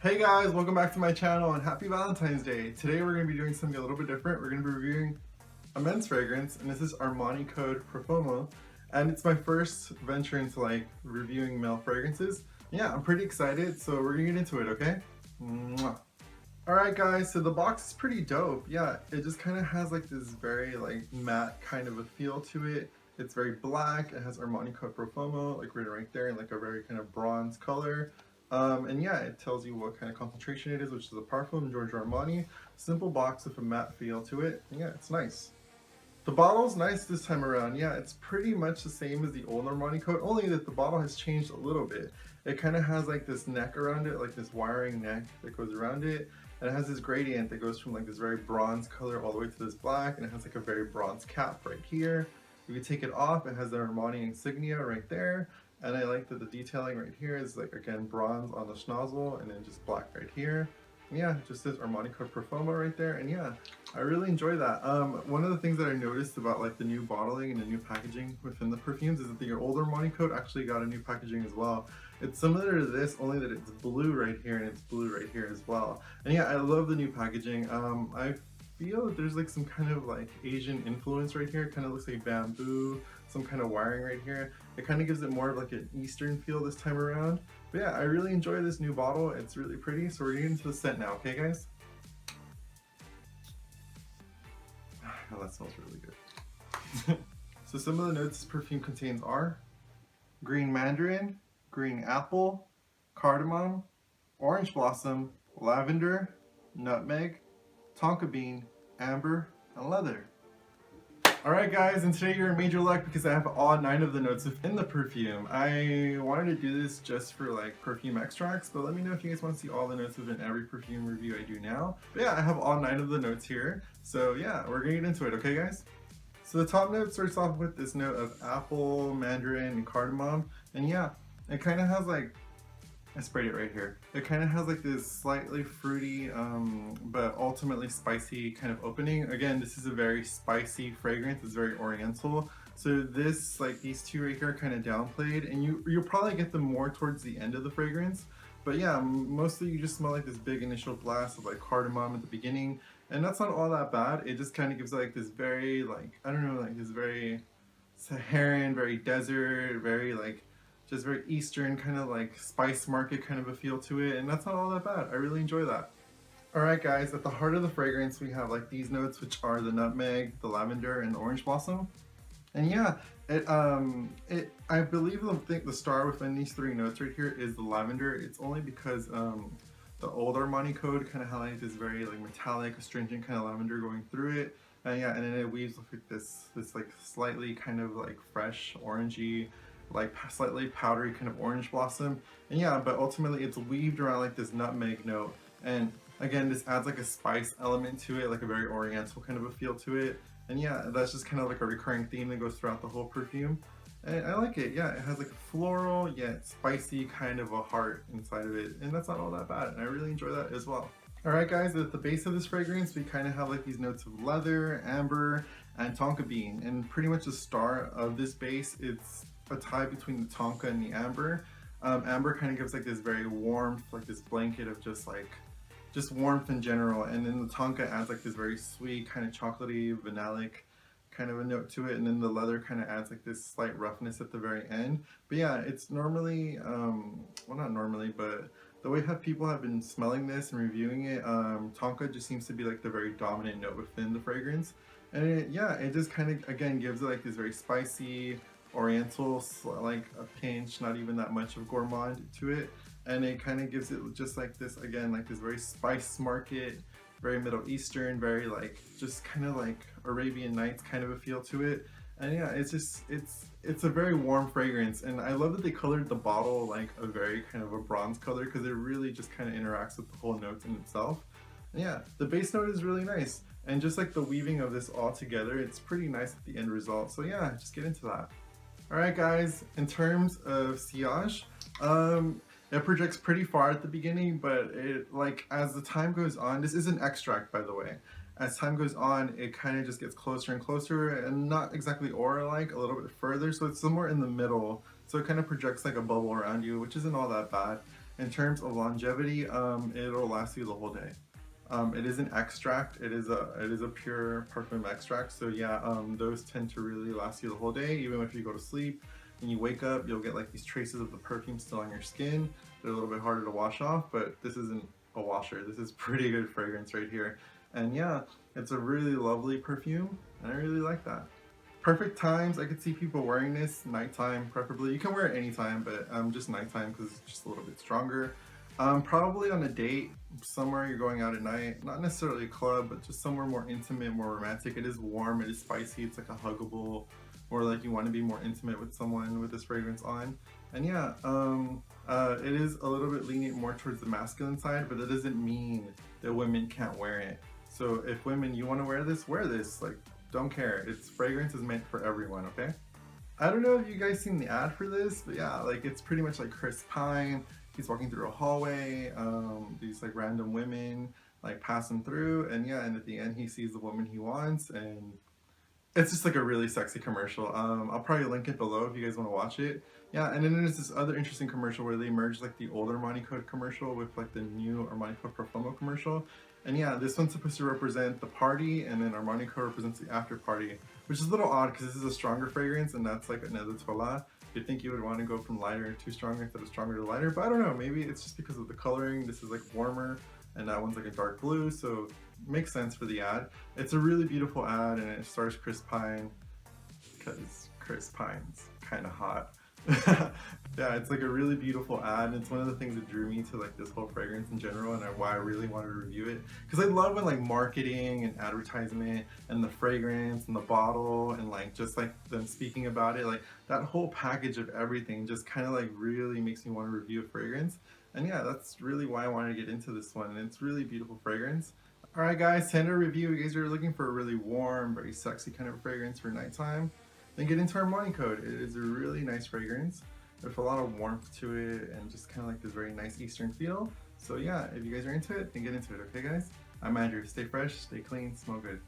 Hey guys, welcome back to my channel and happy Valentine's Day. Today we're going to be doing something a little bit different. We're going to be reviewing a men's fragrance, and this is Armani Code Profumo, and it's my first venture into reviewing male fragrances. Yeah, I'm pretty excited, so we're going to get into it, okay? Mwah. Alright guys, so the box is pretty dope. Yeah, it just kind of has this very matte kind of a feel to it. It's very black. It has Armani Code Profumo written right there in a very kind of bronze color. And yeah, it tells you what kind of concentration it is, which is a parfum, Giorgio Armani. Simple box with a matte feel to it. And yeah, it's nice. The bottle's nice this time around. Yeah, it's pretty much the same as the old Armani Code, only that the bottle has changed a little bit. It kind of has this neck around it, this wiring neck that goes around it. And it has this gradient that goes from this very bronze color all the way to this black, and it has a very bronze cap right here. If you take it off, it has the Armani insignia right there. And I like that the detailing right here is again bronze on the schnozzle and then just black right here. And yeah, it just says Armani Code Profumo right there, and yeah, I really enjoy that. One of the things that I noticed about the new bottling and the new packaging within the perfumes is that the older Armani Code actually got a new packaging as well. It's similar to this, only that it's blue right here and it's blue right here as well. And yeah, I love the new packaging. I feel that there's some kind of Asian influence right here. It kind of looks like bamboo, some kind of wiring right here. It kind of gives it more of an Eastern feel this time around. But yeah, I really enjoy this new bottle. It's really pretty. So we're getting into the scent now, okay guys? Oh, that smells really good. So some of the notes this perfume contains are green mandarin, green apple, cardamom, orange blossom, lavender, nutmeg, tonka bean, amber, and leather. Alright guys, and today you're in major luck because I have all 9 of the notes within the perfume. I wanted to do this just for perfume extracts, but let me know if you guys want to see all the notes within every perfume review I do now. But yeah, I have all 9 of the notes here, so yeah, we're gonna get into it, okay guys? So the top note starts off with this note of apple, mandarin, and cardamom, and yeah, it kind of has I sprayed it right here. It kind of has this slightly fruity, but ultimately spicy kind of opening. Again, this is a very spicy fragrance. It's very oriental. So this, these two right here are kind of downplayed, and you'll probably get them more towards the end of the fragrance. But yeah, mostly you just smell this big initial blast of cardamom at the beginning, and that's not all that bad. It just kind of gives this very I don't know, this very Saharan, very desert, very just very Eastern kind of spice market kind of a feel to it, and that's not all that bad. I really enjoy that. Alright guys, at the heart of the fragrance we have these notes, which are the nutmeg, the lavender, and the orange blossom. And yeah, I believe the star within these 3 notes right here is the lavender. It's only because the old Armani Code kind of highlights this very metallic, astringent kind of lavender going through it. And yeah, and then it weaves with this slightly kind of fresh, orangey, slightly powdery kind of orange blossom. And yeah, but ultimately it's weaved around this nutmeg note. And again, this adds a spice element to it, a very oriental kind of a feel to it. And yeah, that's just kind of a recurring theme that goes throughout the whole perfume. And I like it. Yeah, it has a floral yet spicy kind of a heart inside of it. And that's not all that bad. And I really enjoy that as well. Alright guys, at the base of this fragrance, we kind of have these notes of leather, amber, and tonka bean. And pretty much the star of this base, it's a tie between the tonka and the amber. Amber kind of gives this very warmth, this blanket of just warmth in general, and then the tonka adds this very sweet kind of chocolatey, vanillic kind of a note to it, and then the leather kind of adds this slight roughness at the very end. But yeah, it's normally, well not normally, but the way people have been smelling this and reviewing it, tonka just seems to be the very dominant note within the fragrance. And it just kind of, again, gives it this very spicy, oriental, a pinch, not even that much of gourmand to it, and it kind of gives it just this, again, this very spice market, very Middle Eastern, very just kind of Arabian Nights kind of a feel to it. And yeah, it's a very warm fragrance, and I love that they colored the bottle a very kind of a bronze color, because it really just kind of interacts with the whole note in itself. And yeah, the base note is really nice, and just the weaving of this all together, it's pretty nice at the end result. So yeah, just get into that. Alright guys, in terms of sillage, it projects pretty far at the beginning, but it as the time goes on, this is an extract by the way, as time goes on it kind of just gets closer and closer, and not exactly aura-like, a little bit further, so it's somewhere in the middle, so it kind of projects a bubble around you, which isn't all that bad. In terms of longevity, it'll last you the whole day. It is an extract. It is a pure parfum extract. So yeah, those tend to really last you the whole day. Even if you go to sleep and you wake up, you'll get like these traces of the perfume still on your skin. They're a little bit harder to wash off, but this isn't a washer. This is pretty good fragrance right here. And yeah, it's a really lovely perfume, and I really like that. Perfect times, I could see people wearing this nighttime preferably. You can wear it anytime, but just nighttime because it's just a little bit stronger. Probably on a date, somewhere you're going out at night, not necessarily a club, but just somewhere more intimate, more romantic. It is warm, it is spicy, it's like a huggable, or like you want to be more intimate with someone with this fragrance on. And yeah, it is a little bit lenient more towards the masculine side, but that doesn't mean that women can't wear it. So if women, you want to wear this, like, don't care. Its fragrance is meant for everyone, okay? I don't know if you guys seen the ad for this, but yeah, like it's pretty much like Chris Pine. He's walking through a hallway, these like random women like passing through, and yeah, and at the end he sees the woman he wants, and it's just like a really sexy commercial. I'll probably link it below if you guys want to watch it. Yeah, and then there's this other interesting commercial where they merged like the old Armani Code commercial with like the new Armani Code Profumo commercial. And yeah, this one's supposed to represent the party, and then Armani Code represents the after party, which is a little odd because this is a stronger fragrance and that's like another tola. You'd think you would want to go from lighter to stronger instead of stronger to lighter, but I don't know, maybe it's just because of the coloring. This is like warmer and that one's like a dark blue, so it makes sense for the ad. It's a really beautiful ad, and it stars Chris Pine because Chris Pine's kind of hot. Yeah, it's like a really beautiful ad, and it's one of the things that drew me to like this whole fragrance in general, and why I really wanted to review it, because I love when like marketing and advertisement and the fragrance and the bottle and like just like them speaking about it, like that whole package of everything just kind of like really makes me want to review a fragrance. And yeah, that's really why I wanted to get into this one, and it's really beautiful fragrance. Alright guys, to end our review, you guys are looking for a really warm, very sexy kind of fragrance for nighttime, then get into Armani Code. It is a really nice fragrance with a lot of warmth to it and just kind of like this very nice Eastern feel. So yeah, if you guys are into it, then get into it, okay guys? I'm Andrew. Stay fresh, stay clean, smell good.